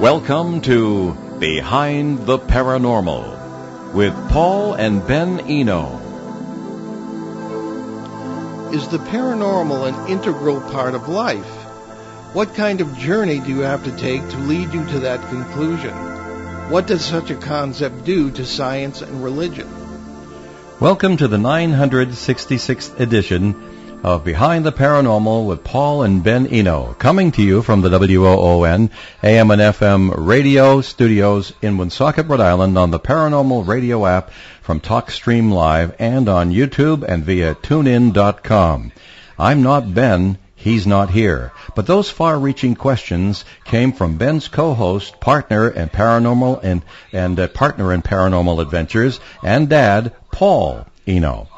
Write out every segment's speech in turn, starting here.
Welcome to Behind the Paranormal with Paul and Ben Eno. Is the paranormal an integral part of life? What kind of journey do you have to take to lead you to that conclusion? What does such a concept do to science and religion? Welcome to the 966th edition of Behind the Paranormal with Paul and Ben Eno, coming to you from the WOON AM and FM radio studios in Woonsocket, Rhode Island, on the Paranormal Radio app from TalkStream Live and on YouTube and via TuneIn.com. I'm not Ben, he's not here, but those far-reaching questions came from Ben's co-host, partner in paranormal and partner in paranormal adventures, and dad, Paul Eno.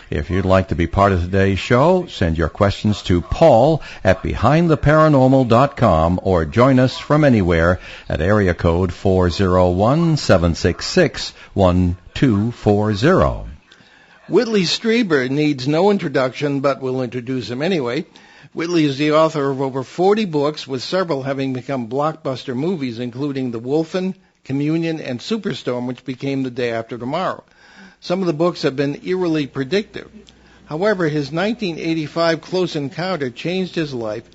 If you'd like to be part of today's show, send your questions to Paul at BehindTheParanormal.com or join us from anywhere at area code 401-766-1240. Whitley Strieber needs no introduction, but we'll introduce him anyway. Whitley is the author of over 40 books, with several having become blockbuster movies, including The Wolfen, Communion, and Superstorm, which became The Day After Tomorrow. Some of the books have been eerily predictive. However, his 1985 Close Encounter changed his life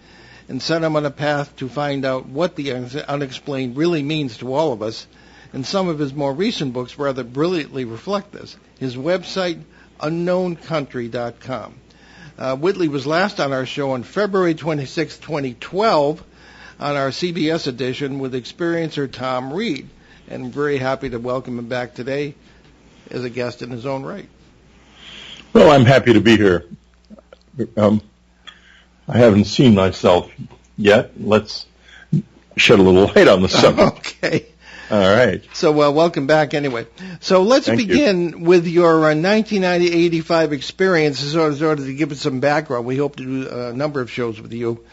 and set him on a path to find out what the unexplained really means to all of us, and some of his more recent books rather brilliantly reflect this. His website, unknowncountry.com. Whitley was last on our show on February 26, 2012, on our CBS edition with experiencer Tom Reed, and I'm very happy to welcome him back today as a guest in his own right. Well, I'm happy to be here. I haven't seen myself yet. Let's shed a little light on the subject. Okay. All right. So, welcome back anyway. So let's begin with your 1985 experience, in order to give it some background. We hope to do a number of shows with you.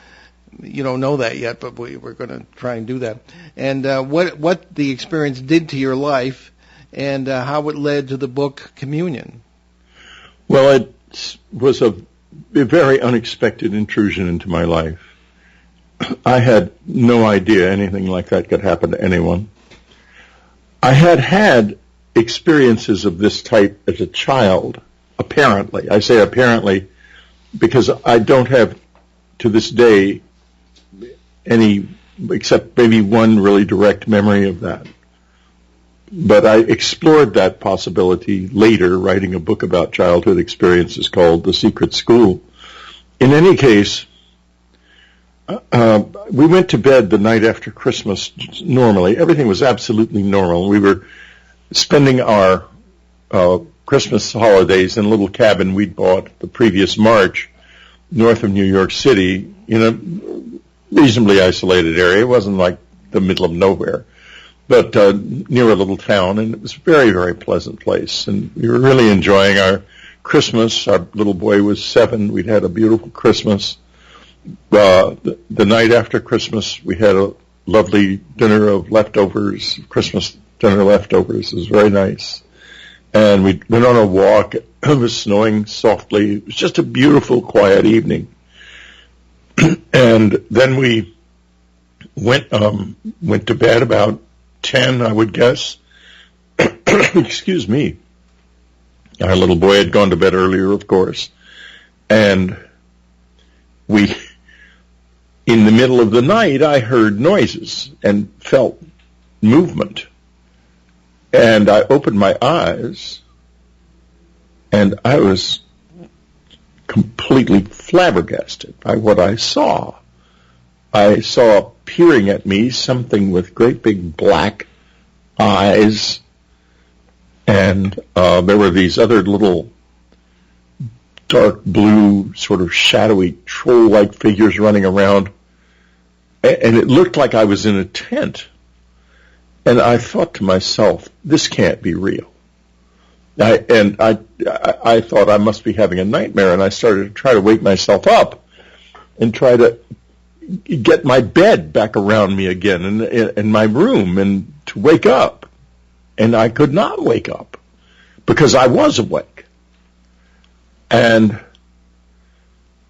You don't know that yet, but we're going to try and do that. And what the experience did to your life, and how it led to the book Communion. Well, it was a very unexpected intrusion into my life. I had no idea anything like that could happen to anyone. I had experiences of this type as a child, apparently. I say apparently because I don't have, to this day, any, except maybe one really direct memory of that. But I explored that possibility later, writing a book about childhood experiences called The Secret School. In any case, we went to bed the night after Christmas normally. Everything was absolutely normal. We were spending our Christmas holidays in a little cabin we'd bought the previous March north of New York City in a reasonably isolated area. It wasn't like the middle of nowhere, but near a little town, and it was a very, very pleasant place. And we were really enjoying our Christmas. Our little boy was 7. We'd had a beautiful Christmas. The night after Christmas, we had a lovely dinner of leftovers, Christmas dinner leftovers. It was very nice. And we went on a walk. It was snowing softly. It was just a beautiful, quiet evening. And then we went to bed about 10, I would guess. Excuse me. Our little boy had gone to bed earlier, of course. And in the middle of the night, I heard noises and felt movement. And I opened my eyes, and I was completely flabbergasted by what I saw. I saw peering at me something with great big black eyes, and there were these other little dark blue, sort of shadowy, troll-like figures running around, and it looked like I was in a tent. And I thought to myself, this can't be real. I thought I must be having a nightmare, and I started to try to wake myself up and try to get my bed back around me again in my room and to wake up. And I could not wake up because I was awake. And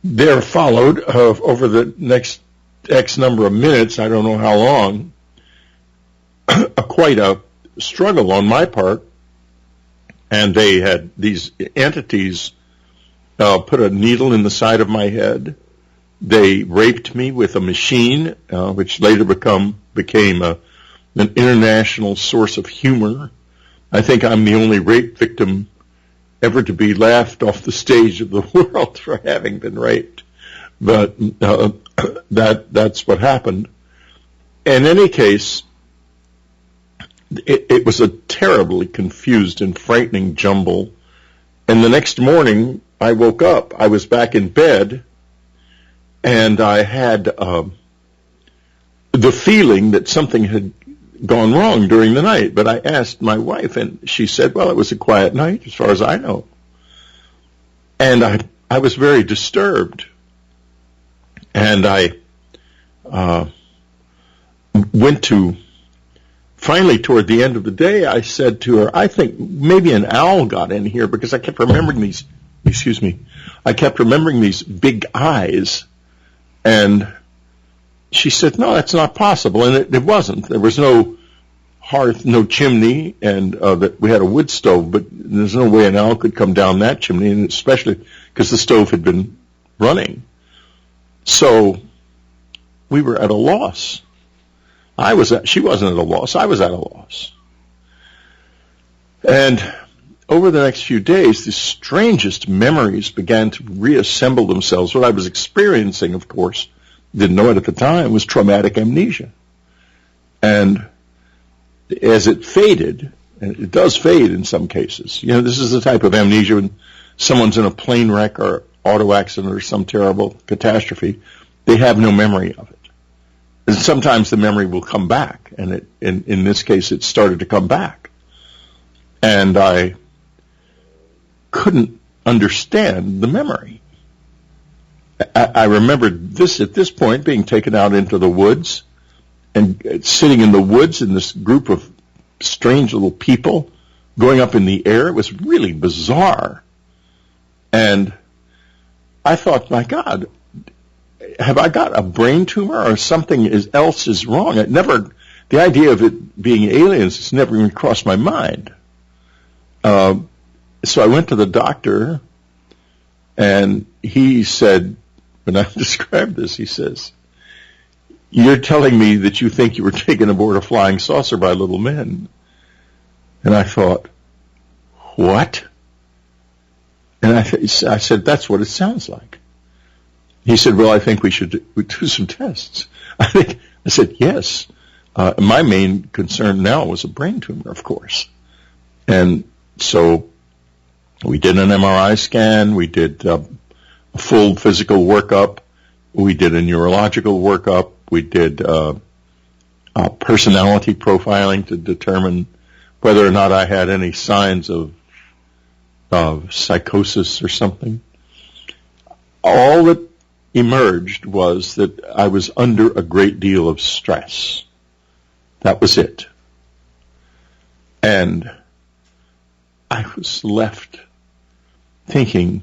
there followed, over the next X number of minutes, I don't know how long, quite a struggle on my part, and they had these entities put a needle in the side of my head. They raped me with a machine, which later became an international source of humor. I think I'm the only rape victim ever to be laughed off the stage of the world for having been raped. But that's what happened. In any case, it was a terribly confused and frightening jumble. And the next morning, I woke up. I was back in bed, and I had the feeling that something had gone wrong during the night. But I asked my wife, and she said, well, it was a quiet night, as far as I know. And I was very disturbed. And I went to, finally, toward the end of the day, I said to her, I think maybe an owl got in here, because I kept remembering these, I kept remembering these big eyes. And she said, no, that's not possible. And it wasn't. There was no hearth, no chimney, and we had a wood stove, but there's no way an owl could come down that chimney, and especially because the stove had been running. So we were at a loss. She wasn't at a loss. I was at a loss. And over the next few days, the strangest memories began to reassemble themselves. What I was experiencing, of course, didn't know it at the time, was traumatic amnesia. And as it faded, and it does fade in some cases, this is the type of amnesia when someone's in a plane wreck or auto accident or some terrible catastrophe, they have no memory of it. And sometimes the memory will come back, and in this case, it started to come back. And I couldn't understand the memory. I remembered this at this point being taken out into the woods and sitting in the woods in this group of strange little people going up in the air. It was really bizarre. And I thought, my God, have I got a brain tumor or something else is wrong? The idea of it being aliens has never even crossed my mind. So I went to the doctor, and he said, when I described this, he says, you're telling me that you think you were taken aboard a flying saucer by little men. And I thought, what? And I said, that's what it sounds like. He said, well, I think we should do some tests. I said, yes. My main concern now was a brain tumor, of course. And so we did an MRI scan. We did a full physical workup. We did a neurological workup. We did personality profiling to determine whether or not I had any signs of psychosis or something. All that emerged was that I was under a great deal of stress. That was it. And I was left thinking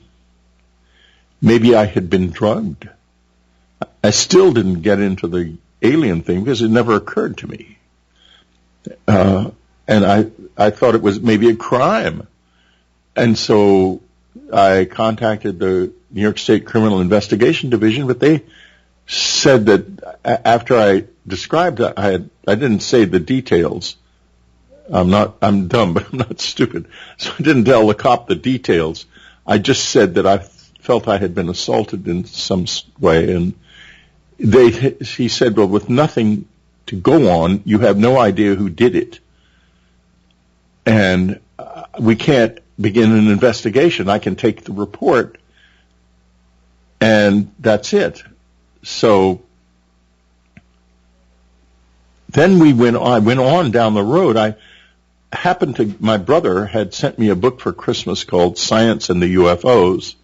maybe I had been drugged. I still didn't get into the alien thing because it never occurred to me. And I thought it was maybe a crime. And so I contacted the New York State Criminal Investigation Division, but they said that after I described it, I didn't say the details. I'm dumb, but I'm not stupid. So I didn't tell the cop the details. I just said that I felt I had been assaulted in some way, and he said, well, with nothing to go on, you have no idea who did it. And we can't begin an investigation. I can take the report, and that's it. So then I went on down the road. My brother had sent me a book for Christmas called Science and the UFOs.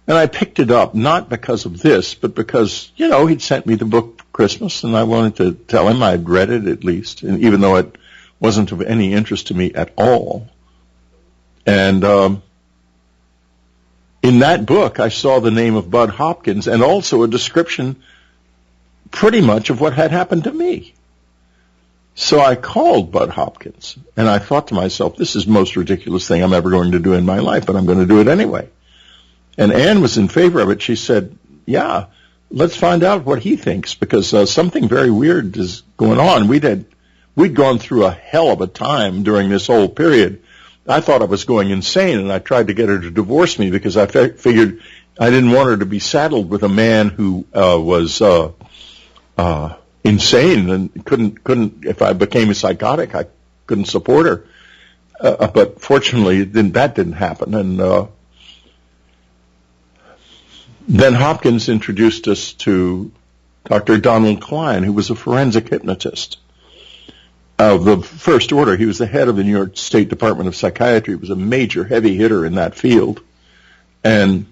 And I picked it up, not because of this, but because, he'd sent me the book for Christmas, and I wanted to tell him I'd read it at least, and even though it wasn't of any interest to me at all. And in that book, I saw the name of Bud Hopkins and also a description pretty much of what had happened to me. So I called Bud Hopkins, and I thought to myself, this is the most ridiculous thing I'm ever going to do in my life, but I'm going to do it anyway. And Ann was in favor of it. She said, yeah, let's find out what he thinks, because something very weird is going on. We'd gone through a hell of a time during this whole period. I thought I was going insane, and I tried to get her to divorce me because I figured I didn't want her to be saddled with a man who was insane and couldn't. If I became a psychotic, I couldn't support her. But fortunately, that didn't happen. And then Hopkins introduced us to Dr. Donald Klein, who was a forensic hypnotist of the first order. He was the head of the New York State Department of Psychiatry. He was a major heavy hitter in that field. And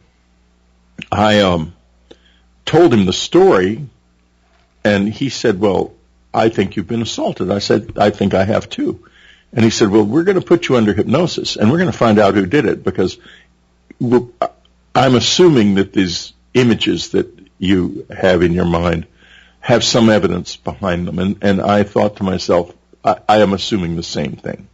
I told him the story. And he said, well, I think you've been assaulted. I said, I think I have too. And he said, well, we're going to put you under hypnosis, and we're going to find out who did it, because I'm assuming that these images that you have in your mind have some evidence behind them. And I thought to myself, I am assuming the same thing.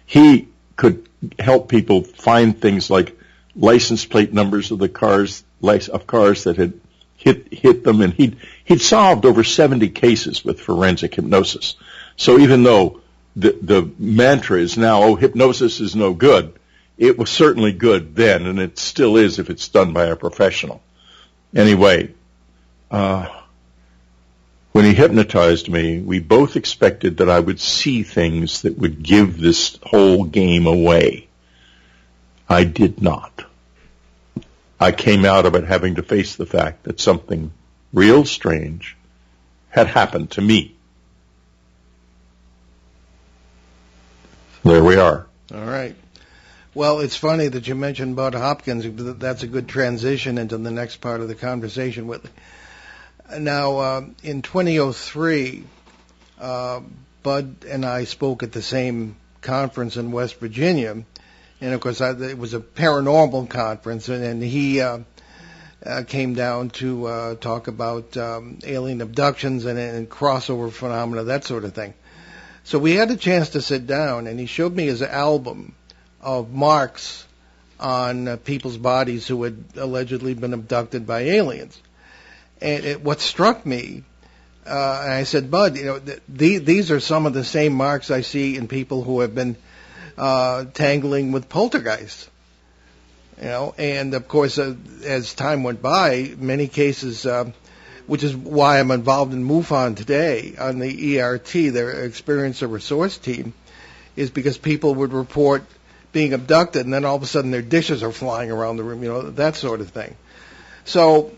He could help people find things like license plate numbers of the cars that had hit them, and he'd solved over 70 cases with forensic hypnosis. So even though the mantra is now, oh, hypnosis is no good, it was certainly good then, and it still is if it's done by a professional. Anyway, when he hypnotized me, we both expected that I would see things that would give this whole game away. I did not. I came out of it having to face the fact that something real strange had happened to me. There we are. All right. Well, it's funny that you mentioned Bud Hopkins. That's a good transition into the next part of the conversation, Whitley. Now, in 2003, Bud and I spoke at the same conference in West Virginia. And, of course, it was a paranormal conference, and he came down to talk about alien abductions and crossover phenomena, that sort of thing. So we had a chance to sit down, and he showed me his album of marks on people's bodies who had allegedly been abducted by aliens. And what struck me, and I said, Bud, these are some of the same marks I see in people who have been tangling with poltergeists, and of course, as time went by, many cases, which is why I'm involved in MUFON today on the ERT, their Experiencer Resource Team, is because people would report being abducted, and then all of a sudden their dishes are flying around the room, that sort of thing. So,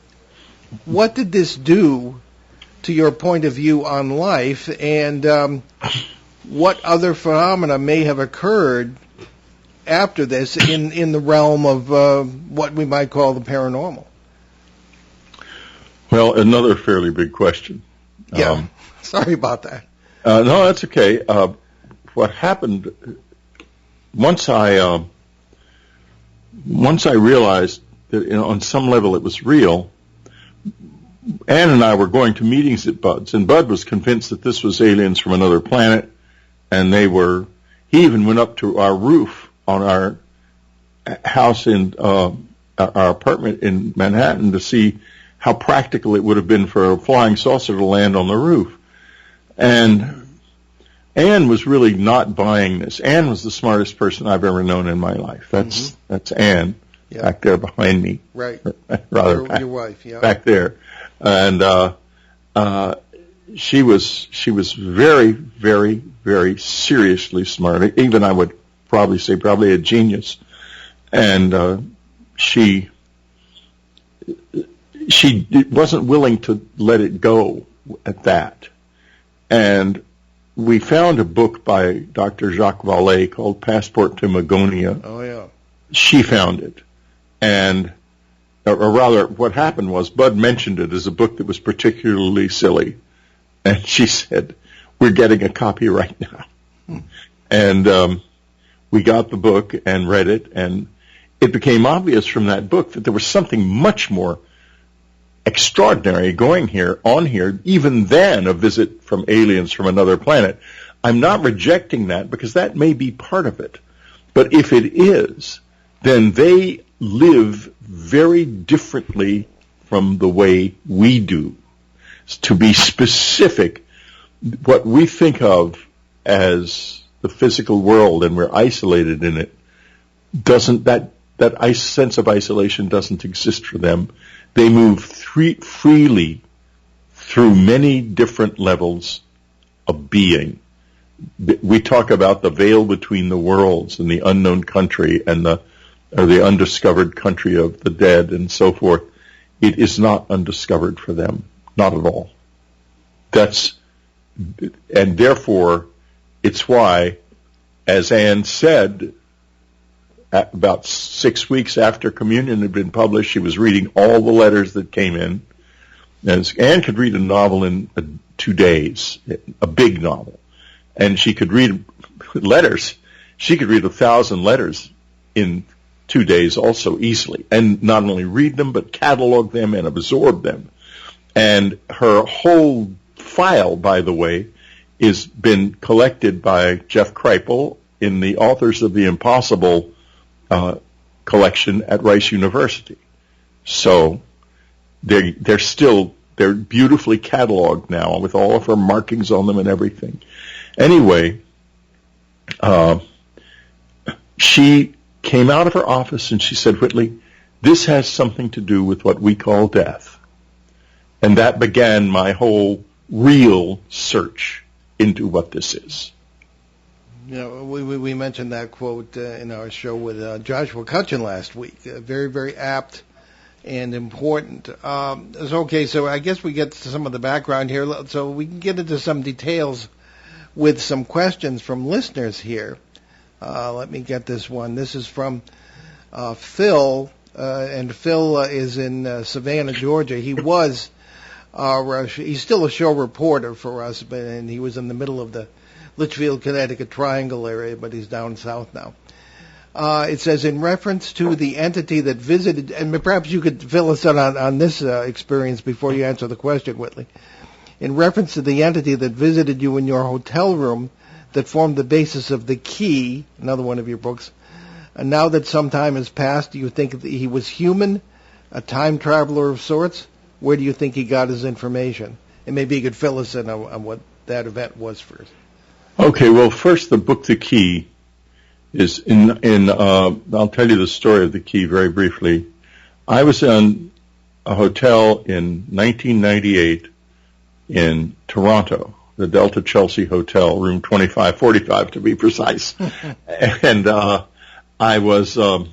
what did this do to your point of view on life, and what other phenomena may have occurred after this in the realm of what we might call the paranormal? Well, another fairly big question. Yeah, sorry about that. No, that's okay. What happened once I realized that on some level it was real, Ann and I were going to meetings at Bud's, and Bud was convinced that this was aliens from another planet. And he even went up to our roof on our house our apartment in Manhattan to see how practical it would have been for a flying saucer to land on the roof. And Ann was really not buying this. Ann was the smartest person I've ever known in my life. That's Ann, yep, back there behind me. Right. Rather, your wife, yeah. Back there. And she was very, very, very seriously smart. Even I would probably say a genius. And she wasn't willing to let it go at that. And we found a book by Dr. Jacques Vallée called Passport to Magonia. Oh, yeah. She found it. And, or rather, what happened was Bud mentioned it as a book that was particularly silly. And she said, we're getting a copy right now. And we got the book and read it, and it became obvious from that book that there was something much more extraordinary on here, even then a visit from aliens from another planet. I'm not rejecting that because that may be part of it. But if it is, then they live very differently from the way we do. To be specific, what we think of as the physical world and we're isolated in it, doesn't that sense of isolation doesn't exist for them. They move freely through many different levels of being. We talk about the veil between the worlds and the unknown country and the undiscovered country of the dead and so forth. It is not undiscovered for them, not at all. And therefore, it's why, as Anne said, about 6 weeks after communion had been published, she was reading all the letters that came in. And Anne could read a novel in 2 days, a big novel. And she could read letters. She could read 1,000 letters in 2 days also easily. And not only read them, but catalog them and absorb them. And her whole file, by the way, has been collected by Jeff Kripal in the Authors of the Impossible collection at Rice University. So they're beautifully cataloged now with all of her markings on them and everything. Anyway, she came out of her office and she said, Whitley, this has something to do with what we call death. And that began my whole real search into what this is. You know, we mentioned that quote in our show with Joshua Cutchin last week. Very, very apt and important. Okay, so I guess we get to some of the background here, so we can get into some details with some questions from listeners here. Let me get this one. This is from Phil, and Phil is in Savannah, Georgia. He was he's still a show reporter for us, and he was in the middle of the Litchfield, Connecticut Triangle area, but he's down south now. It says, in reference to the entity that visited, and perhaps you could fill us in on this experience before you answer the question, Whitley. In reference to the entity that visited you in your hotel room that formed the basis of The Key, another one of your books, and now that some time has passed, do you think that he was human, a time traveler of sorts? Where do you think he got his information? And maybe you could fill us in on what that event was first. Okay, well, first, the book The Key is I'll tell you the story of The Key very briefly. I was in a hotel in 1998 in Toronto, the Delta Chelsea Hotel, room 2545 to be precise. And I was, I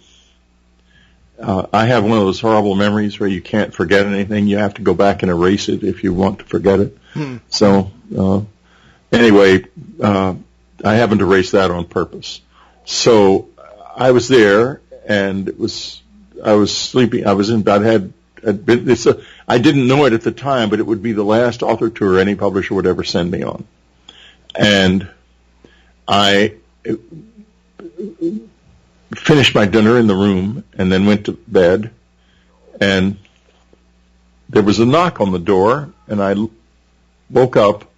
have one of those horrible memories where you can't forget anything. You have to go back and erase it if you want to forget it. So, anyway, I haven't erased that on purpose. So I was there, and I was sleeping. I was in bed. I didn't know it at the time, but it would be the last author tour any publisher would ever send me on. And I finished my dinner in the room and then went to bed, and there was a knock on the door, and I woke up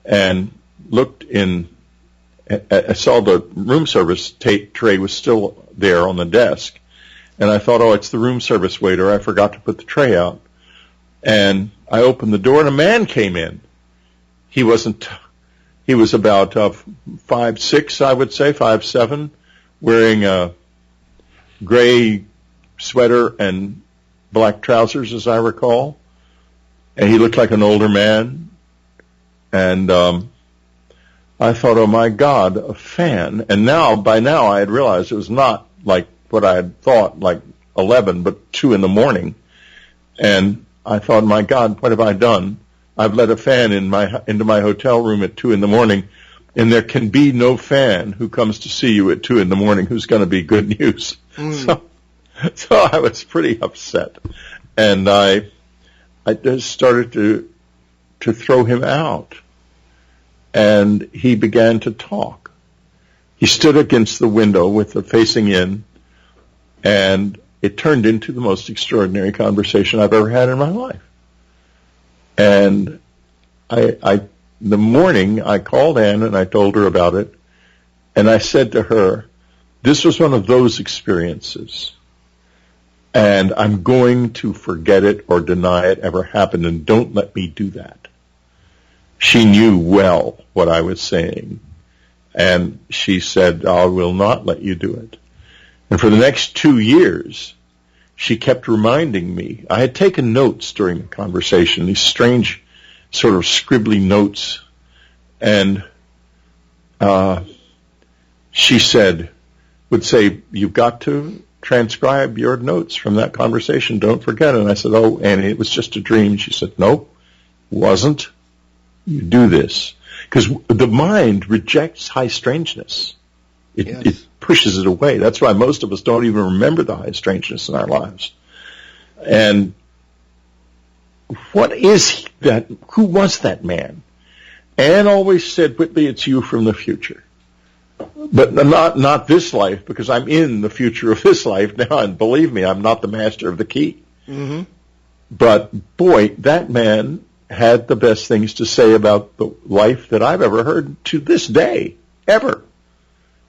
and looked in. I saw the room service tray was still there on the desk, and I thought, oh, it's the room service waiter. I forgot to put the tray out. And I opened the door, and a man came in. He was about 5'6", I would say, 5'7", wearing a gray sweater and black trousers, as I recall. And he looked like an older man. And I thought, oh, my God, a fan. And by now, I had realized it was not like what I had thought, like 11, but 2 in the morning. And I thought, my God, what have I done? I've let a fan into my hotel room at 2 in the morning, and there can be no fan who comes to see you at 2 in the morning who's going to be good news. So I was pretty upset. And I just started to throw him out. And he began to talk. He stood against the window facing in, and it turned into the most extraordinary conversation I've ever had in my life. And I the morning, I called Ann and I told her about it, and I said to her, this was one of those experiences, and I'm going to forget it or deny it ever happened, and don't let me do that. She knew well what I was saying, and she said, I will not let you do it. And for the next 2 years, she kept reminding me. I had taken notes during the conversation, these strange sort of scribbly notes, and she would say, you've got to transcribe your notes from that conversation. Don't forget it. And I said, oh, Annie, it was just a dream. She said, no, it wasn't. You do this. Because the mind rejects high strangeness. It pushes it away. That's why most of us don't even remember the high strangeness in our lives. And what is that? Who was that man? Anne always said, Whitley, it's you from the future. But not this life, because I'm in the future of this life now, and believe me, I'm not the master of the key. Mm-hmm. But, boy, that man had the best things to say about the life that I've ever heard to this day, ever.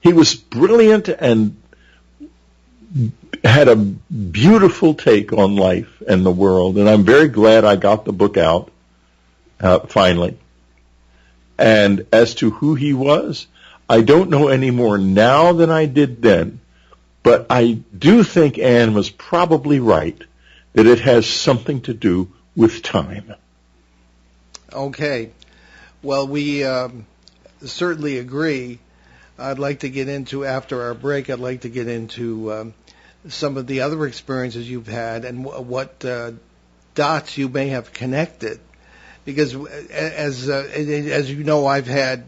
He was brilliant and had a beautiful take on life and the world, and I'm very glad I got the book out finally. And as to who he was, I don't know any more now than I did then, but I do think Anne was probably right that it has something to do with time. Okay. Well, we certainly agree. I'd like to get into, after our break, I'd like to get into some of the other experiences you've had and what dots you may have connected. Because as you know, I've had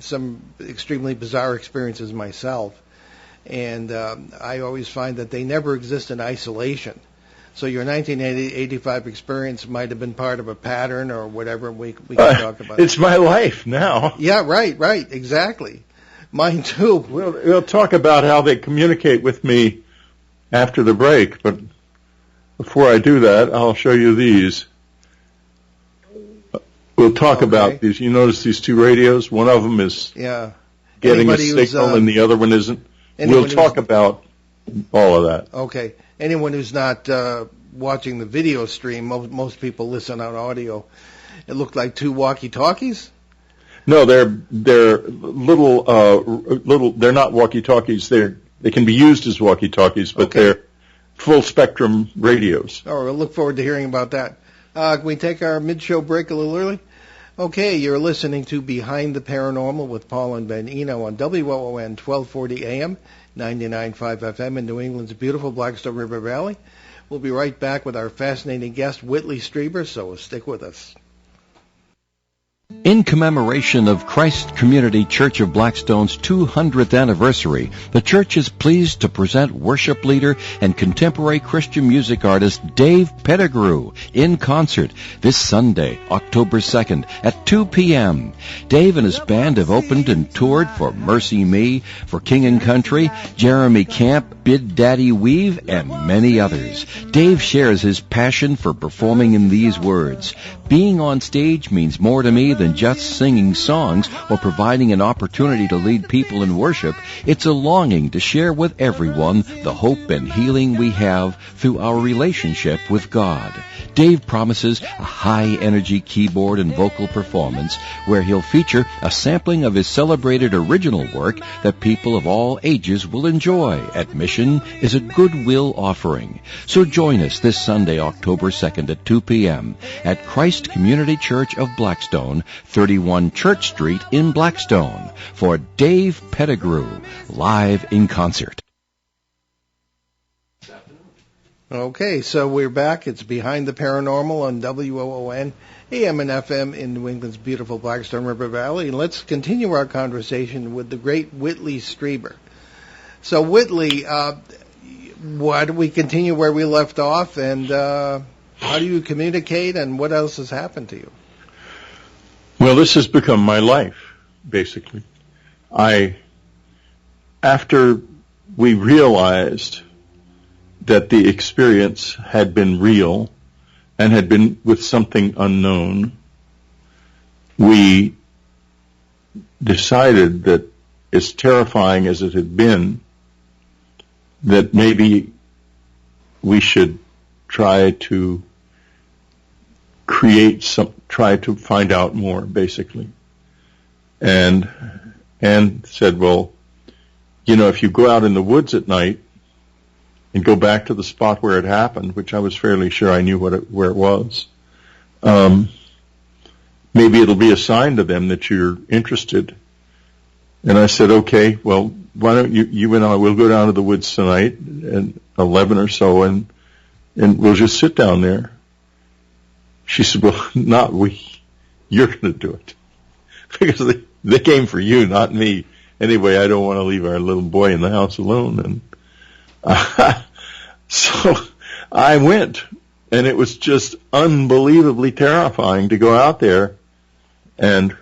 some extremely bizarre experiences myself, and I always find that they never exist in isolation. So your 1985 experience might have been part of a pattern or whatever. We can talk about. It's my life now. Yeah, right, exactly. Mine too. We'll talk about how they communicate with me after the break, but before I do that, I'll show you these. We'll talk about these. You notice these two radios? One of them is getting a signal and the other one isn't. We'll talk about all of that. Okay. Anyone who's not watching the video stream, most people listen on audio. It looked like two walkie-talkies? No, they're little. They're not walkie-talkies. They can be used as walkie-talkies, but they're full-spectrum radios. Oh, we'll look forward to hearing about that. Can we take our mid-show break a little early? Okay, you're listening to Behind the Paranormal with Paul and Ben Eno on WOON 1240 AM, 99.5 FM in New England's beautiful Blackstone River Valley. We'll be right back with our fascinating guest, Whitley Strieber, so stick with us. In commemoration of Christ Community Church of Blackstone's 200th anniversary, the church is pleased to present worship leader and contemporary Christian music artist Dave Pettigrew in concert this Sunday, October 2nd at 2 p.m. Dave and his band have opened and toured for Mercy Me, for King and Country, Jeremy Camp, Bid Daddy Weave, and many others. Dave shares his passion for performing in these words. Being on stage means more to me than just singing songs or providing an opportunity to lead people in worship. It's a longing to share with everyone the hope and healing we have through our relationship with God. Dave promises a high-energy keyboard and vocal performance where he'll feature a sampling of his celebrated original work that people of all ages will enjoy. Admission is a goodwill offering. So join us this Sunday, October 2nd at 2 p.m. at Christ Community Church of Blackstone, 31 Church Street in Blackstone, for Dave Pettigrew, live in concert. Okay, so we're back. It's Behind the Paranormal on WOON, AM and FM in New England's beautiful Blackstone River Valley. And let's continue our conversation with the great Whitley Strieber. So, Whitley, why don't we continue where we left off, and how do you communicate, and what else has happened to you? Well, this has become my life, basically. After we realized that the experience had been real and had been with something unknown, we decided that, as terrifying as it had been, that maybe we should try to try to find out more, basically. And said, well, if you go out in the woods at night and go back to the spot where it happened, which I was fairly sure I knew where it was, maybe it'll be a sign to them that you're interested. And I said, okay, well, why don't you and I, we'll go down to the woods tonight at 11 or so, and we'll just sit down there. She said, well, not we. You're going to do it. Because they came for you, not me. Anyway, I don't want to leave our little boy in the house alone. And so I went, and it was just unbelievably terrifying to go out there. And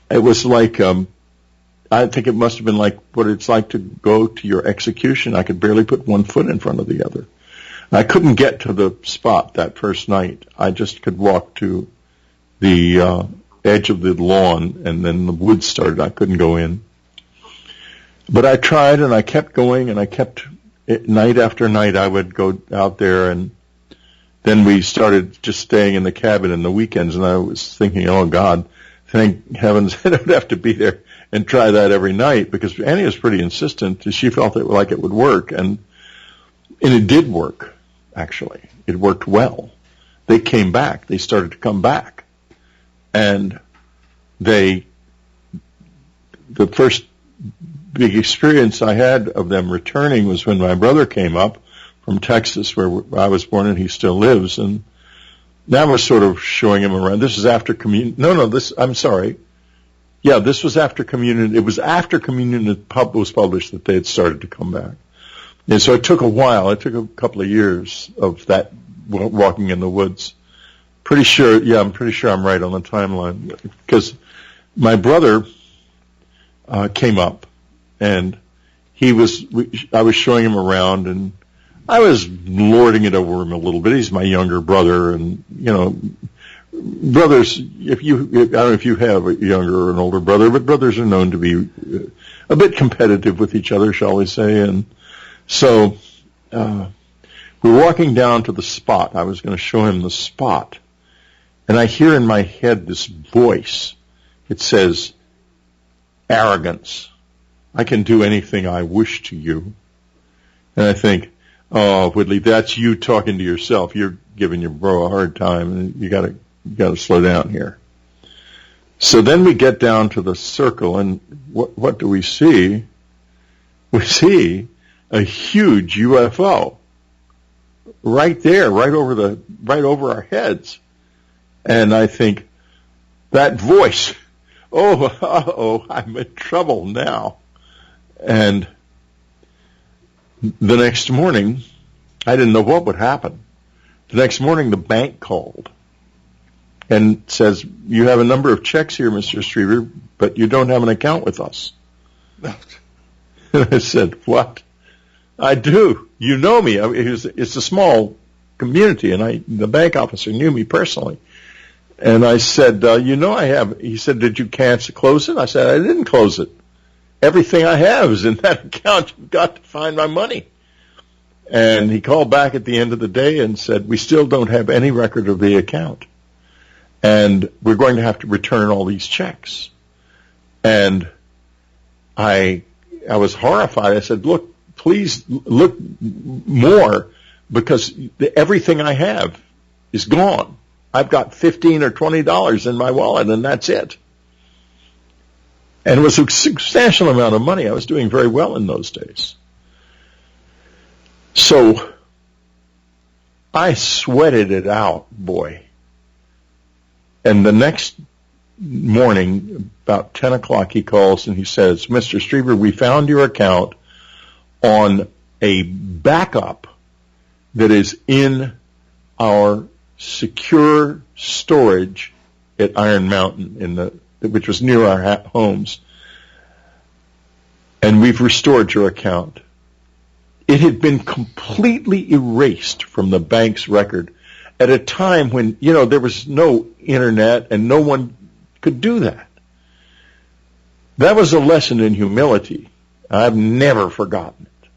it was like, I think it must have been like what it's like to go to your execution. I could barely put one foot in front of the other. I couldn't get to the spot that first night. I just could walk to the edge of the lawn, and then the woods started. I couldn't go in. But I tried, and I kept going, and night after night I would go out there, and then we started just staying in the cabin in the weekends, and I was thinking, oh, God, thank heavens I don't have to be there and try that every night, because Annie was pretty insistent. She felt like it would work, and it did work, actually. It worked well. They came back. They started to come back. And the first big experience I had of them returning was when my brother came up from Texas, where I was born, and he still lives, and that was sort of showing him around. This is after communion. I'm sorry. Yeah, this was after communion. It was after communion was published that they had started to come back. And so it took a while. It took a couple of years of that walking in the woods. I'm pretty sure I'm right on the timeline, because my brother came up, and I was showing him around, and I was lording it over him a little bit. He's my younger brother, and brothers, I don't know if you have a younger or an older brother, but brothers are known to be a bit competitive with each other, shall we say. And so we're walking down to the spot. I was going to show him the spot. And I hear in my head this voice. It says, arrogance. I can do anything I wish to you. And I think, oh, Whitley, that's you talking to yourself. You're giving your bro a hard time, and you got to slow down here. So then we get down to the circle, and what do we see? We see a huge UFO right there, right over our heads. And I think, that voice, I'm in trouble now. And the next morning, I didn't know what would happen. The next morning, the bank called and says, you have a number of checks here, Mr. Strieber, but you don't have an account with us. And I said, what? I do. You know me. It's a small community, and the bank officer knew me personally. And I said, I have. He said, did you close it? I said, I didn't close it. Everything I have is in that account. You've got to find my money. And he called back at the end of the day and said, we still don't have any record of the account. And we're going to have to return all these checks. And I was horrified. I said, look, please look more, because everything I have is gone. I've got $15 or $20 in my wallet, and that's it. And it was a substantial amount of money. I was doing very well in those days. So I sweated it out, boy. And the next morning, about 10 o'clock, he calls and he says, Mr. Strieber, we found your account on a backup that is in our secure storage at Iron Mountain, which was near our homes. And we've restored your account. It had been completely erased from the bank's record at a time when, there was no internet and no one could do that. That was a lesson in humility. I've never forgotten it.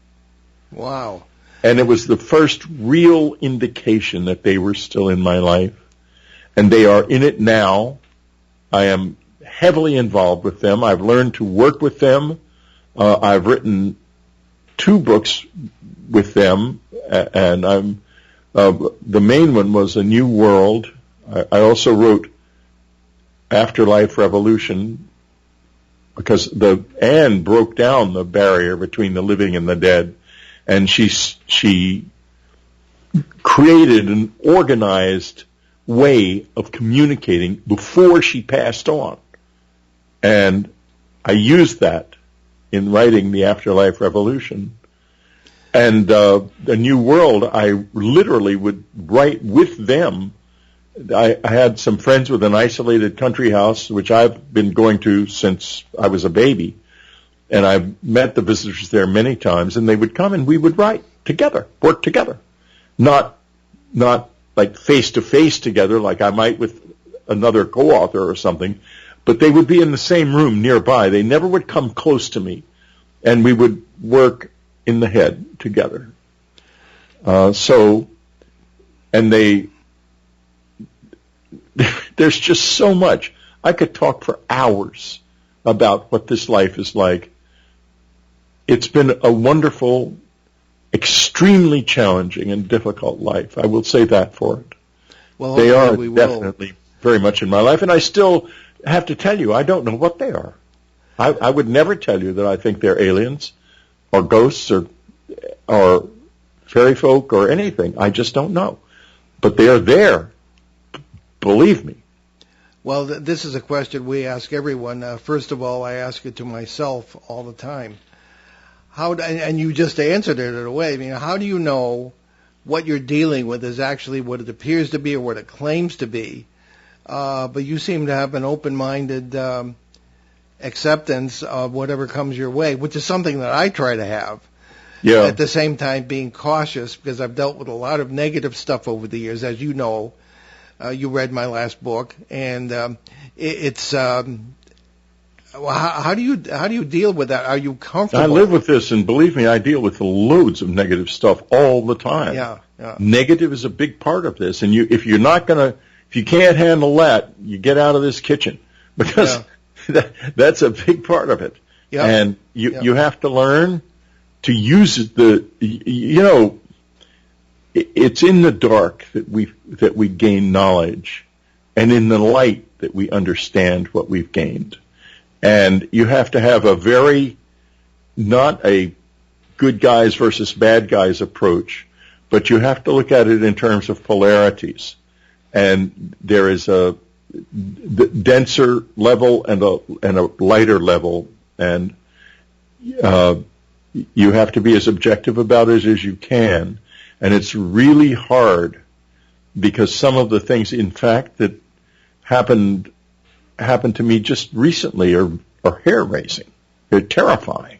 Wow. And it was the first real indication that they were still in my life. And they are in it now. I am heavily involved with them. I've learned to work with them. I've written 2 books with them, and I'm the main one was A New World. I also wrote Afterlife Revolution, because Anne broke down the barrier between the living and the dead, and she created an organized way of communicating before she passed on. And I used that in writing The Afterlife Revolution. And A New World, I literally would write with them. I had some friends with an isolated country house, which I've been going to since I was a baby. And I've met the visitors there many times, and they would come and we would write together, work together. Not like face-to-face together like I might with another co-author or something, but they would be in the same room nearby. They never would come close to me, and we would work in the head together. There's just so much. I could talk for hours about what this life is like. It's been a wonderful, extremely challenging and difficult life. I will say that for it. Well, they are definitely very much in my life, and I still have to tell you, I don't know what they are. I would never tell you that I think they're aliens or ghosts or fairy folk or anything. I just don't know. But they are there. Believe me. Well, this is a question we ask everyone. First of all, I ask it to myself all the time. And you just answered it in a way. I mean, how do you know what you're dealing with is actually what it appears to be or what it claims to be? But you seem to have an open-minded acceptance of whatever comes your way, which is something that I try to have. Yeah. At the same time, being cautious, because I've dealt with a lot of negative stuff over the years, as you know. You read my last book, and it's. How do you deal with that? Are you comfortable? I live with this, and believe me, I deal with loads of negative stuff all the time. Yeah. Negative is a big part of this, and if you can't handle that, you get out of this kitchen, because that's a big part of it. Yeah. And you have to learn to use it's in the dark that we gain knowledge, and in the light that we understand what we've gained. And you have to have not a good guys versus bad guys approach, but you have to look at it in terms of polarities. And there is a denser level and a lighter level, and you have to be as objective about it as you can. And it's really hard, because some of the things, in fact, that happened to me just recently are hair-raising. They're terrifying.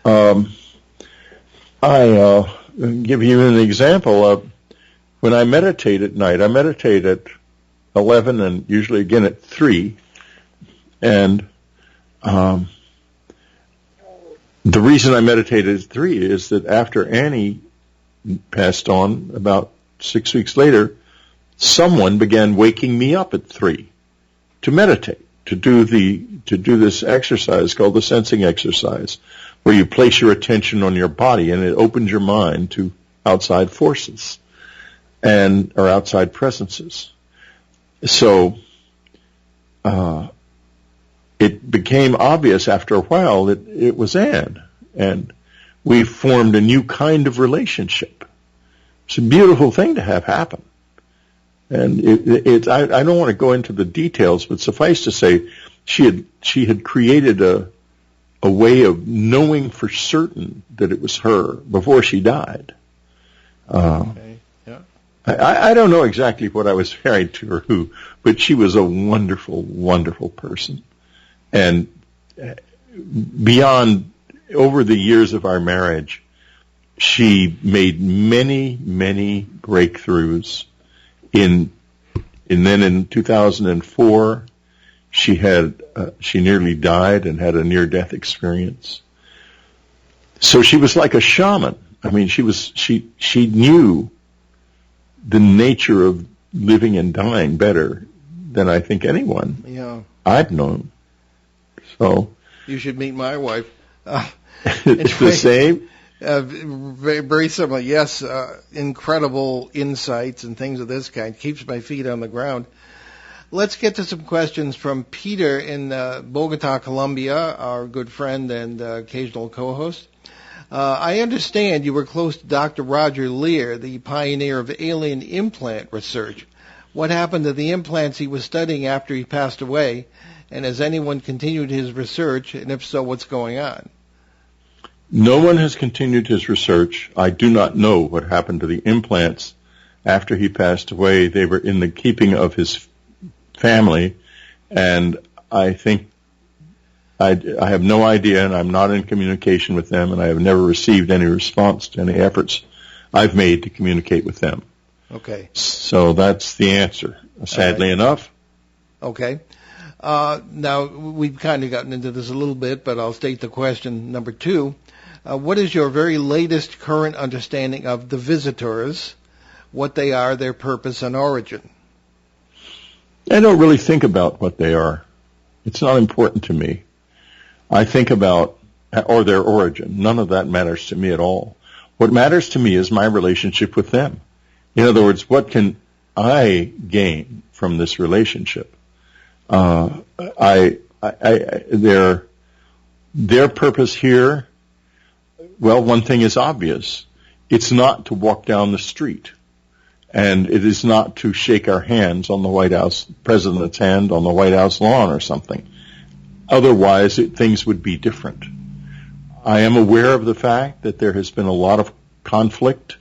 I give you an example of when I meditate at night. I meditate at 11 and usually again at 3. And the reason I meditate at 3 is that after Annie passed on, about 6 weeks later, someone began waking me up at 3 to meditate, to do this exercise called the sensing exercise, where you place your attention on your body and it opens your mind to outside forces or outside presences. So it became obvious after a while that it was Anne, and we formed a new kind of relationship. It's a beautiful thing to have happen. And I don't want to go into the details, but suffice to say, she had created a way of knowing for certain that it was her before she died. Okay. Yeah. I don't know exactly what I was married to or who, but she was a wonderful, wonderful person. And over the years of our marriage, she made many, many breakthroughs. And then in 2004, She nearly died and had a near-death experience. So she was like a shaman. I mean, she knew the nature of living and dying better than I think anyone I've known. So you should meet my wife. It's the same? Very, very similar. Yes, incredible insights and things of this kind. Keeps my feet on the ground. Let's get to some questions from Peter in Bogota, Colombia, our good friend and occasional co-host. I understand you were close to Dr. Roger Lear, the pioneer of alien implant research. What happened to the implants he was studying after he passed away? And has anyone continued his research? And if so, what's going on? No one has continued his research. I do not know what happened to the implants after he passed away. They were in the keeping of his family, and I think I have no idea, and I'm not in communication with them, and I have never received any response to any efforts I've made to communicate with them. Okay. So that's the answer, sadly enough. Okay. Now, we've kind of gotten into this a little bit, but I'll state the question number 2. What is your very latest current understanding of the visitors, what they are, their purpose and origin? I don't really think about what they are. It's not important to me. I think about, or their origin. None of that matters to me at all. What matters to me is my relationship with them. In other words, what can I gain from this relationship? Their purpose here, well, one thing is obvious. It's not to walk down the street. And it is not to shake our hands on the White House, President's hand on the White House lawn or something. Otherwise, things would be different. I am aware of the fact that there has been a lot of conflict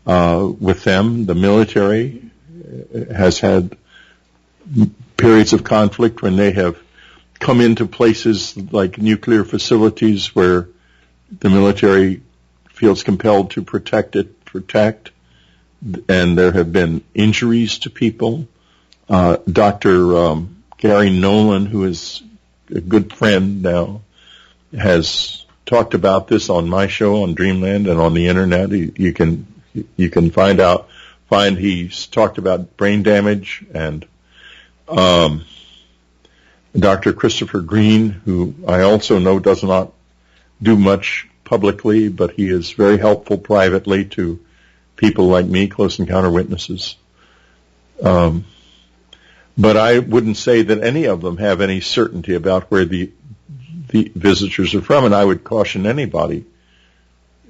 with them. The military has had periods of conflict when they have come into places like nuclear facilities where the military feels compelled to protect, and there have been injuries to people. Dr. Gary Nolan, who is a good friend now, has talked about this on my show on Dreamland and on the internet. You can find he's talked about brain damage, and Dr. Christopher Green, who I also know does not do much publicly, but he is very helpful privately to people like me, close encounter witnesses. But I wouldn't say that any of them have any certainty about where the visitors are from, and I would caution anybody.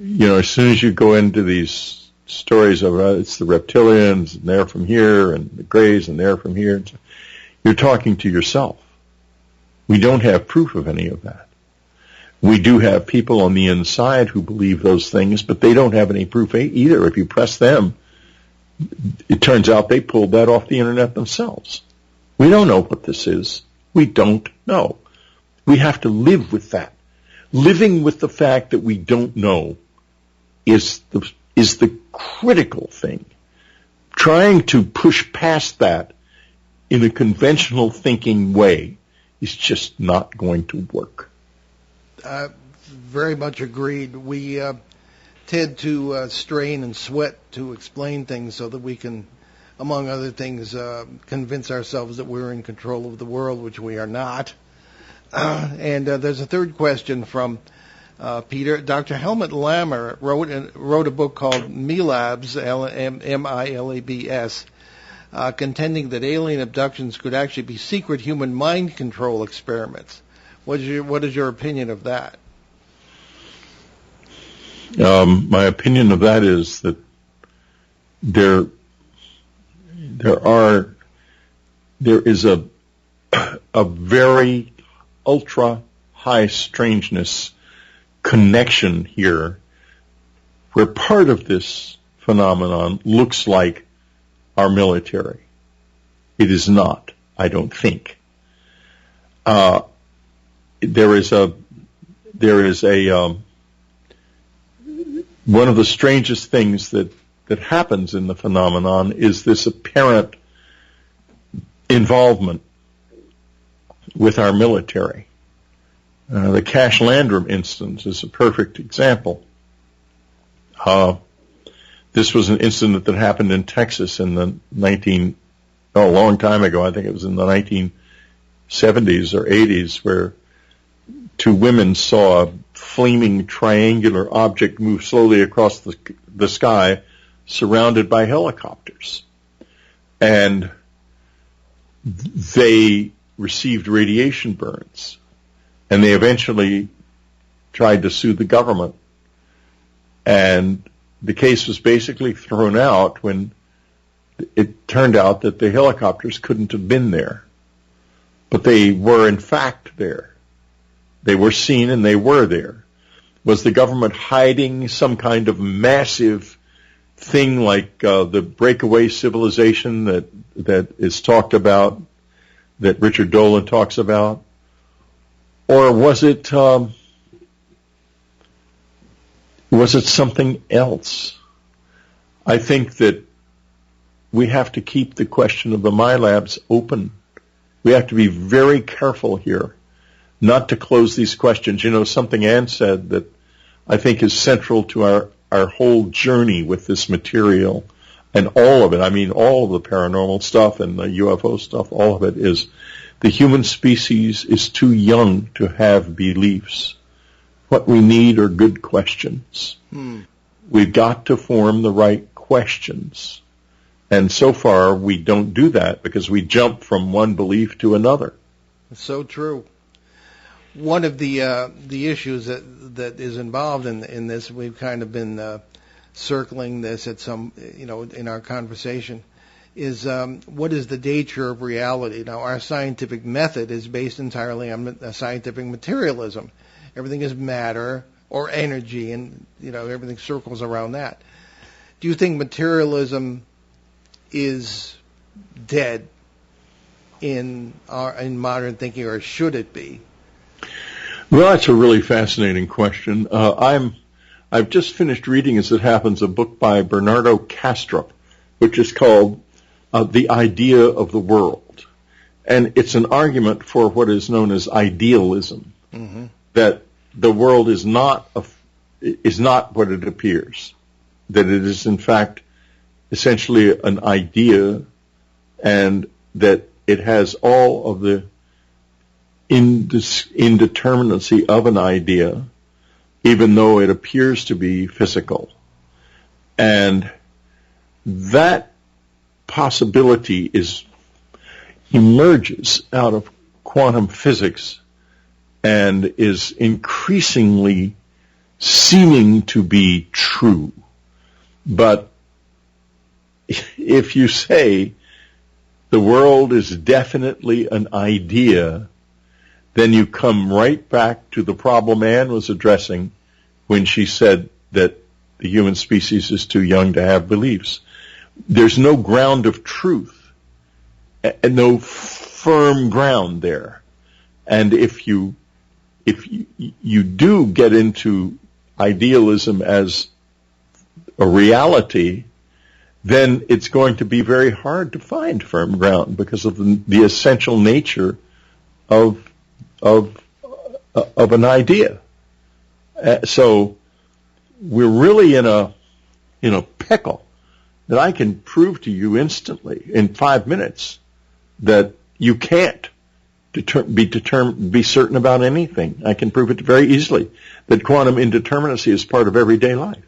As soon as you go into these stories of it's the reptilians, and they're from here, and the Greys, and they're from here, you're talking to yourself. We don't have proof of any of that. We do have people on the inside who believe those things, but they don't have any proof either. If you press them, it turns out they pulled that off the internet themselves. We don't know what this is. We don't know. We have to live with that. Living with the fact that we don't know is the critical thing. Trying to push past that in a conventional thinking way is just not going to work. Very much agreed. We tend to strain and sweat to explain things so that we can, among other things, convince ourselves that we're in control of the world, which we are not. And there's a third question from Peter. Dr. Helmut Lammer wrote a book called Milabs, Milabs, contending that alien abductions could actually be secret human mind control experiments. What is your opinion of that? My opinion of that is that there is a very ultra high strangeness connection here, where part of this phenomenon looks like our military. It is not, I don't think. There is one of the strangest things that happens in the phenomenon is this apparent involvement with our military. The Cash Landrum instance is a perfect example. This was an incident that happened in Texas in the a long time ago. I think it was in the 1970s or 80s, where two women saw a flaming triangular object move slowly across the sky, surrounded by helicopters. And they received radiation burns. And they eventually tried to sue the government. And the case was basically thrown out when it turned out that the helicopters couldn't have been there. But they were in fact there. They were seen and they were there. Was the government hiding some kind of massive thing like the breakaway civilization that is talked about, that Richard Dolan talks about? Or was it something else? I think that we have to keep the question of the MyLabs open. We have to be very careful here not to close these questions. You know, something Ann said that I think is central to our whole journey with this material and all of it. I mean, all of the paranormal stuff and the UFO stuff, all of it is the human species is too young to have beliefs. What we need are good questions. We've got to form the right questions. And so far, we don't do that because we jump from one belief to another. So true. One of the issues that is involved in this, we've kind of been circling this at some, in our conversation, is what is the nature of reality? Now, our scientific method is based entirely on scientific materialism. Everything is matter or energy, and everything circles around that. Do you think materialism is dead in modern thinking, or should it be? Well, that's a really fascinating question. I've just finished reading, as it happens, a book by Bernardo Kastrup, which is called The Idea of the World. And it's an argument for what is known as idealism, that the world is not what it appears, that it is, in fact, essentially an idea, and that it has all of the indeterminacy of an idea, even though it appears to be physical. And that possibility emerges out of quantum physics and is increasingly seeming to be true. But if you say the world is definitely an idea, then you come right back to the problem Ann was addressing when she said that the human species is too young to have beliefs. There's no ground of truth, and no firm ground there. And if you do get into idealism as a reality, then it's going to be very hard to find firm ground because of the essential nature of an idea. So we're really in a pickle that I can prove to you instantly in 5 minutes that you can't be certain about anything. I can prove it very easily that quantum indeterminacy is part of everyday life.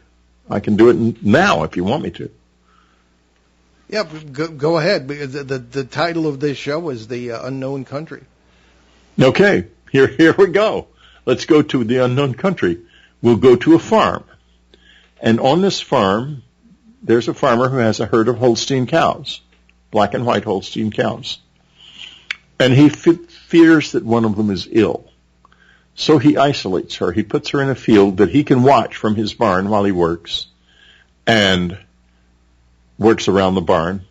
I can do it now if you want me to. Yeah, go ahead. The title of this show is The Unknown Country. Okay, here we go. Let's go to the unknown country. We'll go to a farm. And on this farm, there's a farmer who has a herd of Holstein cows, black and white Holstein cows. And he fears that one of them is ill. So he isolates her. He puts her in a field that he can watch from his barn while he works, and works around the barn.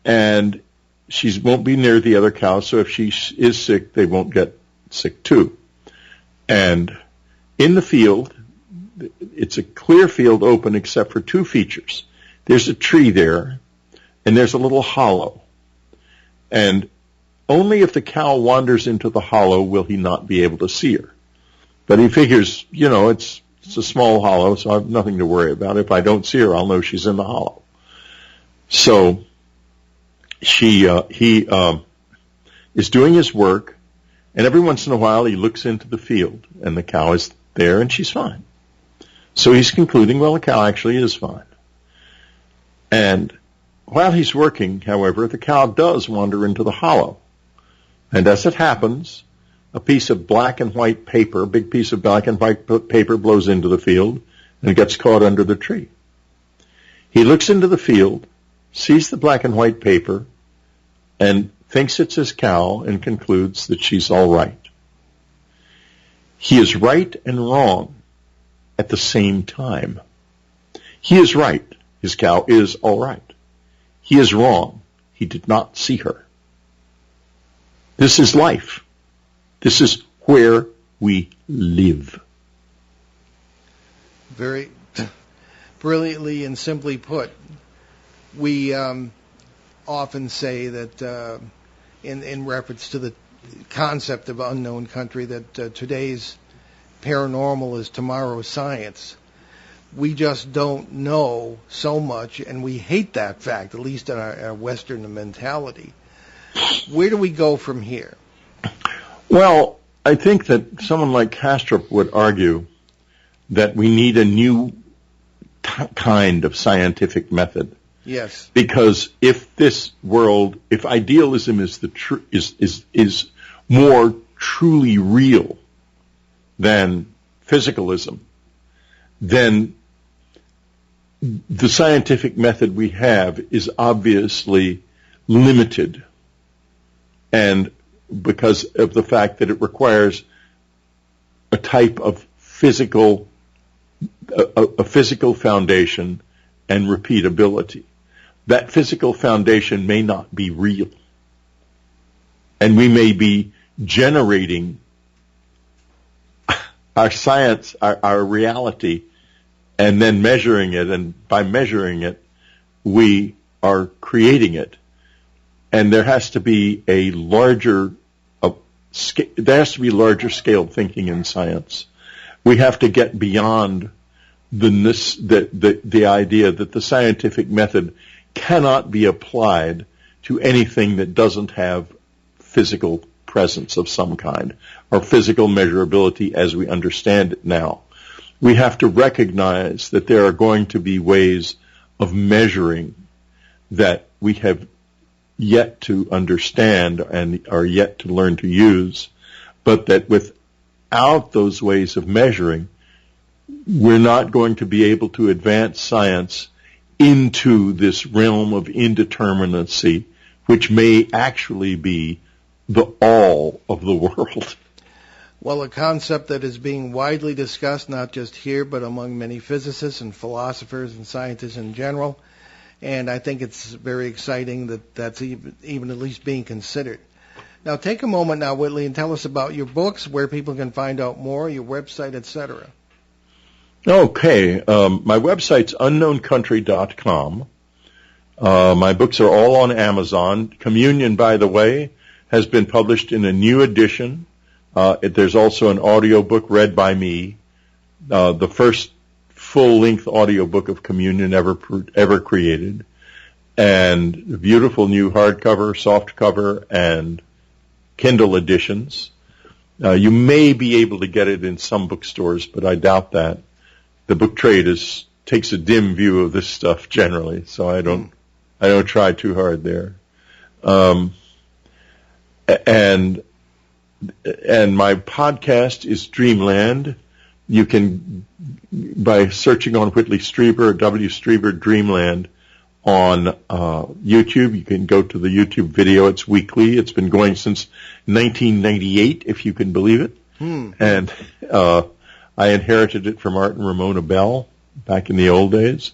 And she won't be near the other cows, so if she is sick, they won't get sick too. And in the field, it's a clear field open except for two features. There's a tree there, and there's a little hollow. And only if the cow wanders into the hollow will he not be able to see her. But he figures, it's a small hollow, so I have nothing to worry about. If I don't see her, I'll know she's in the hollow. So he is doing his work, and every once in a while he looks into the field, and the cow is there, and she's fine. So he's concluding, well, the cow actually is fine. And while he's working, however, the cow does wander into the hollow. And as it happens, a piece of black and white paper, a big piece of black and white paper blows into the field and gets caught under the tree. He looks into the field, sees the black and white paper, and thinks it's his cow and concludes that she's all right. He is right and wrong at the same time. He is right. His cow is all right. He is wrong. He did not see her. This is life. This is where we live. Very brilliantly and simply put. We often say that in reference to the concept of unknown country that today's paranormal is tomorrow's science. We just don't know so much, and we hate that fact, at least in our Western mentality. Where do we go from here? Well, I think that someone like Kastrup would argue that we need a new kind of scientific method. Yes. Because if idealism is is more truly real than physicalism, then the scientific method we have is obviously limited, and because of the fact that it requires a type of physical foundation and repeatability. That physical foundation may not be real, and we may be generating our science, our reality, and then measuring it, and by measuring it, we are creating it. And there has to be larger scale thinking in science. We have to get beyond the idea that the scientific method cannot be applied to anything that doesn't have physical presence of some kind, or physical measurability as we understand it now. We have to recognize that there are going to be ways of measuring that we have yet to understand and are yet to learn to use, but that without those ways of measuring, we're not going to be able to advance science into this realm of indeterminacy, which may actually be the all of the world. Well, a concept that is being widely discussed, not just here, but among many physicists and philosophers and scientists in general. And I think it's very exciting that that's even at least being considered. Now, take a moment now, Whitley, and tell us about your books, where people can find out more, your website, etc. Okay. My website's unknowncountry.com. My books are all on Amazon. Communion, by the way, has been published in a new edition. There's also an audiobook read by me, the first full-length audiobook of Communion ever created, and beautiful new hardcover, softcover, and Kindle editions. You may be able to get it in some bookstores, but I doubt that. The book trade takes a dim view of this stuff generally, so I don't try too hard there. And my podcast is Dreamland. You can, by searching on Whitley Strieber, W. Strieber Dreamland on YouTube, you can go to the YouTube video. It's weekly. It's been going since 1998, if you can believe it. And I inherited it from Art and Ramona Bell back in the old days.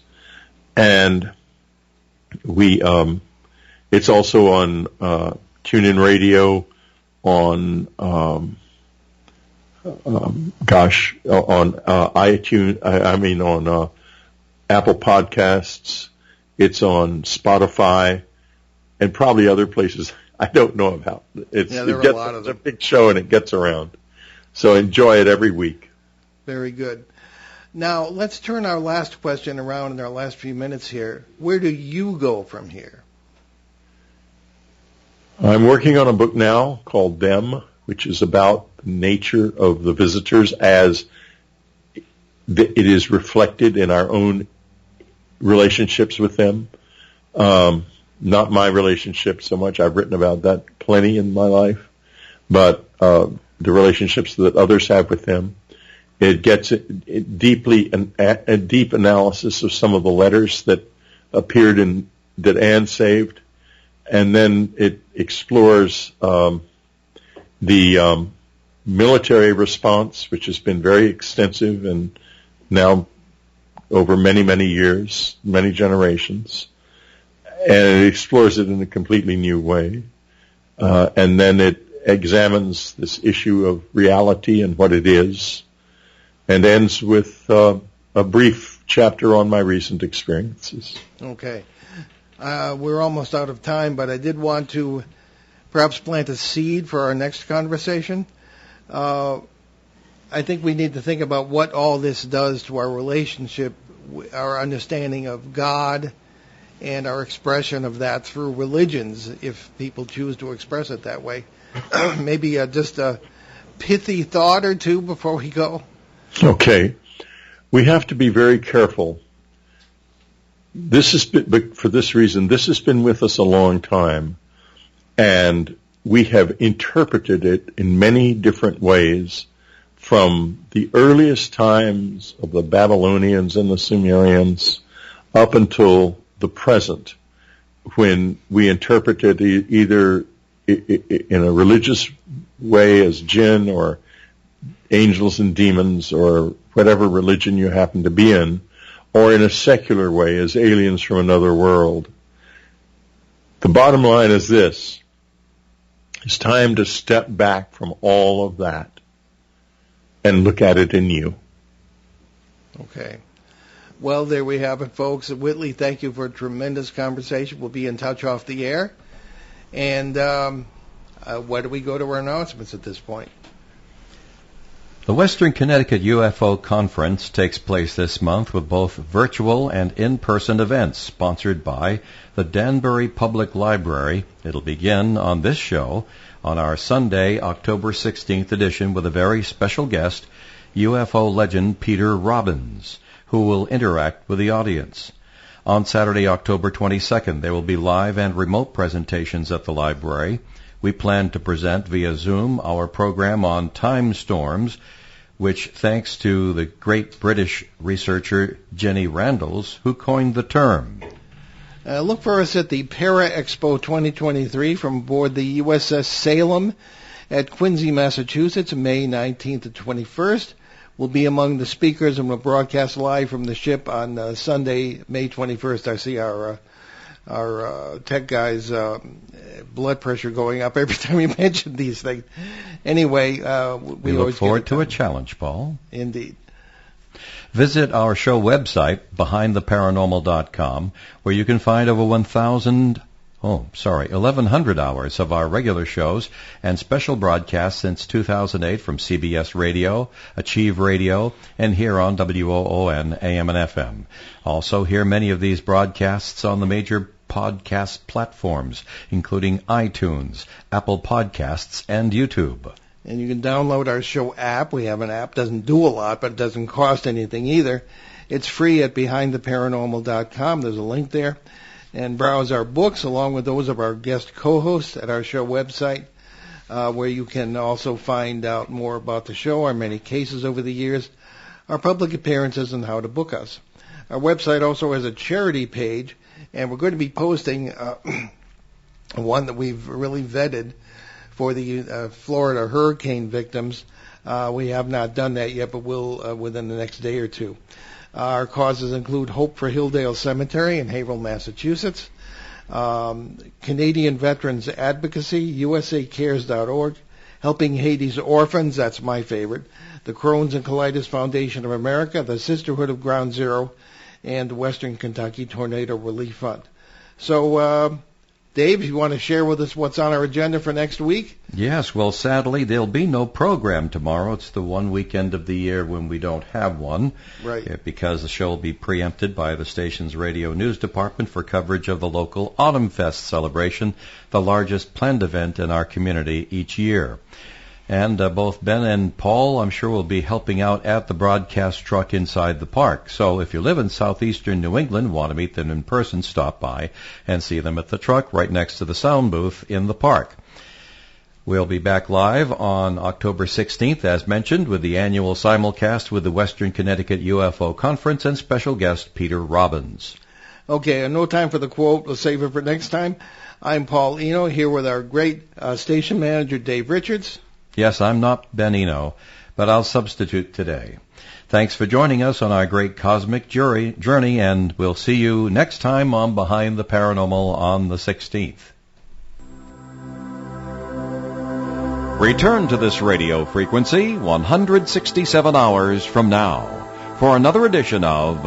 And it's also on TuneIn Radio, on on iTunes. On Apple Podcasts. It's on Spotify, and probably other places I don't know about. There are a lot of them. It's a big show and it gets around. So enjoy it every week. Very good. Now, let's turn our last question around in our last few minutes here. Where do you go from here? I'm working on a book now called Them, which is about the nature of the visitors as it is reflected in our own relationships with them. Not my relationship so much. I've written about that plenty in my life. But the relationships that others have with them. It gets a deep analysis of some of the letters that appeared that Anne saved, and then it explores the military response, which has been very extensive and now over many, many years, many generations, and it explores it in a completely new way, and then it examines this issue of reality and what it is. And ends with a brief chapter on my recent experiences. Okay. We're almost out of time, but I did want to perhaps plant a seed for our next conversation. I think we need to think about what all this does to our relationship, our understanding of God, and our expression of that through religions, if people choose to express it that way. Maybe just a pithy thought or two before we go. Okay. We have to be very careful. But for this reason, this has been with us a long time, and we have interpreted it in many different ways from the earliest times of the Babylonians and the Sumerians up until the present, when we interpret it either in a religious way as jinn or angels and demons or whatever religion you happen to be in, or in a secular way as aliens from another world. The bottom line is this. It's time to step back from all of that and look at it in you. Okay. Well, there we have it, folks. Whitley, thank you for a tremendous conversation. We'll be in touch off the air. And where do we go to our announcements at this point? The Western Connecticut UFO Conference takes place this month with both virtual and in-person events sponsored by the Danbury Public Library. It'll begin on this show on our Sunday, October 16th edition with a very special guest, UFO legend Peter Robbins, who will interact with the audience. On Saturday, October 22nd, there will be live and remote presentations at the library. We plan to present via Zoom our program on time storms, which, thanks to the great British researcher Jenny Randalls, who coined the term. Look for us at the Para Expo 2023 from aboard the USS Salem at Quincy, Massachusetts, May 19th to 21st. We'll be among the speakers and we'll broadcast live from the ship on Sunday, May 21st. I see our tech guys' blood pressure going up every time we mention these things. Anyway, we look forward to a challenge, Paul. Indeed. Visit our show website, BehindTheParanormal.com, where you can find over 1,100 hours of our regular shows and special broadcasts since 2008 from CBS Radio, Achieve Radio, and here on WOON AM and FM. Also, hear many of these broadcasts on the major podcast platforms, including iTunes, Apple Podcasts, and YouTube. And you can download our show app. We have an app. Doesn't do a lot, but it doesn't cost anything either. It's free at BehindTheParanormal.com. There's a link there. And browse our books along with those of our guest co-hosts at our show website, where you can also find out more about the show, our many cases over the years, our public appearances, and how to book us. Our website also has a charity page, and we're going to be posting one that we've really vetted for the Florida hurricane victims. We have not done that yet, but we'll within the next day or two. Our causes include Hope for Hilldale Cemetery in Haverhill, Massachusetts, Canadian Veterans Advocacy, USACares.org, Helping Haiti's Orphans, that's my favorite, the Crohn's and Colitis Foundation of America, the Sisterhood of Ground Zero, and the Western Kentucky Tornado Relief Fund. So Dave, you want to share with us what's on our agenda for next week? Yes, well, sadly, there'll be no program tomorrow. It's the one weekend of the year when we don't have one. Right. Because the show will be preempted by the station's radio news department for coverage of the local Autumn Fest celebration, the largest planned event in our community each year. And both Ben and Paul, I'm sure, will be helping out at the broadcast truck inside the park. So if you live in southeastern New England, want to meet them in person, stop by and see them at the truck right next to the sound booth in the park. We'll be back live on October 16th, as mentioned, with the annual simulcast with the Western Connecticut UFO Conference and special guest Peter Robbins. Okay, and no time for the quote. We'll save it for next time. I'm Paul Eno, here with our great station manager, Dave Richards. Yes, I'm not Ben Eno, but I'll substitute today. Thanks for joining us on our great cosmic journey, and we'll see you next time on Behind the Paranormal on the 16th. Return to this radio frequency 167 hours from now for another edition of